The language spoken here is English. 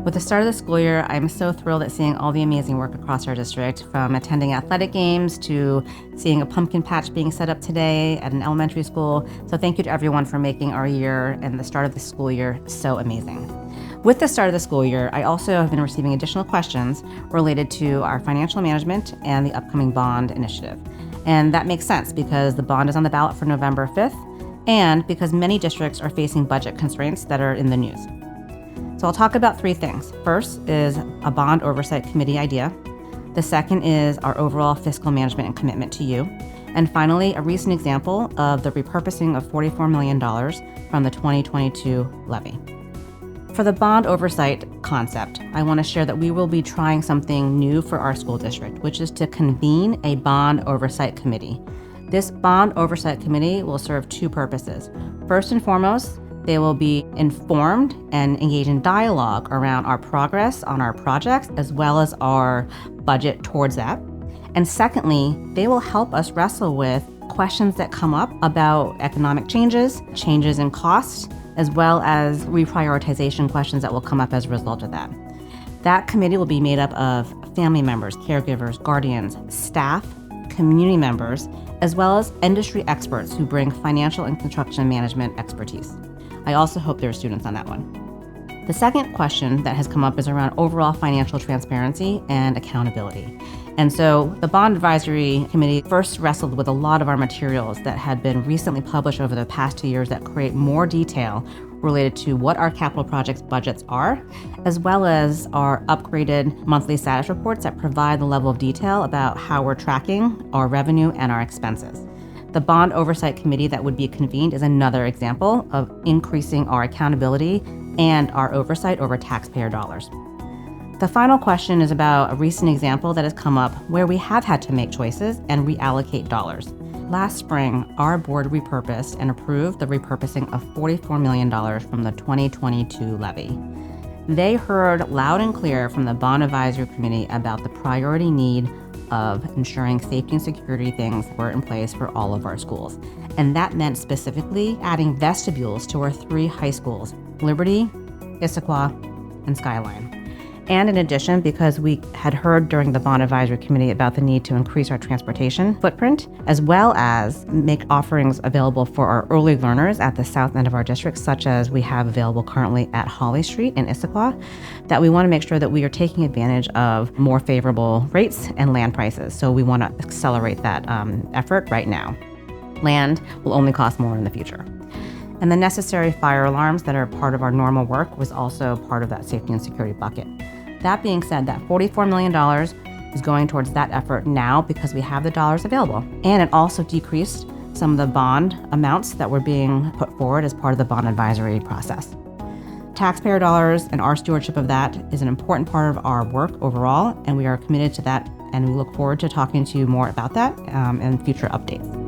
With the start of the school year, I'm so thrilled at seeing all the amazing work across our district, from attending athletic games to seeing a pumpkin patch being set up today at an elementary school. So thank you to everyone for making our year and the start of the school year so amazing. With the start of the school year, I also have been receiving additional questions related to our financial management and the upcoming bond initiative. And that makes sense because the bond is on the ballot for November 5th and because many districts are facing budget constraints that are in the news. So I'll talk about three things. First is a bond oversight committee idea. The second is our overall fiscal management and commitment to you. And finally, a recent example of the repurposing of $44 million from the 2022 levy. For the bond oversight concept, I want to share that we will be trying something new for our school district, which is to convene a bond oversight committee. This bond oversight committee will serve two purposes. First and foremost, they will be informed and engage in dialogue around our progress on our projects as well as our budget towards that. And secondly, they will help us wrestle with questions that come up about economic changes in costs, as well as reprioritization questions that will come up as a result of that. That committee will be made up of family members, caregivers, guardians, staff, community members, as well as industry experts who bring financial and construction management expertise. I also hope there are students on that one. The second question that has come up is around overall financial transparency and accountability. And so the Bond Advisory Committee first wrestled with a lot of our materials that had been recently published over the past 2 years that create more detail related to what our capital projects budgets are, as well as our upgraded monthly status reports that provide the level of detail about how we're tracking our revenue and our expenses. The Bond Oversight Committee that would be convened is another example of increasing our accountability and our oversight over taxpayer dollars. The final question is about a recent example that has come up where we have had to make choices and reallocate dollars. Last spring, our board repurposed and approved the repurposing of $44 million from the 2022 levy. They heard loud and clear from the Bond Advisory Committee about the priority need of ensuring safety and security things were in place for all of our schools. And that meant specifically adding vestibules to our 3 high schools, Liberty, Issaquah, and Skyline. And in addition, because we had heard during the Bond Advisory Committee about the need to increase our transportation footprint, as well as make offerings available for our early learners at the south end of our district, such as we have available currently at Holly Street in Issaquah, that we want to make sure that we are taking advantage of more favorable rates and land prices. So we want to accelerate that effort right now. Land will only cost more in the future. And the necessary fire alarms that are part of our normal work was also part of that safety and security bucket. That being said, that $44 million is going towards that effort now because we have the dollars available. And it also decreased some of the bond amounts that were being put forward as part of the bond advisory process. Taxpayer dollars and our stewardship of that is an important part of our work overall, and we are committed to that, and we look forward to talking to you more about that in future updates.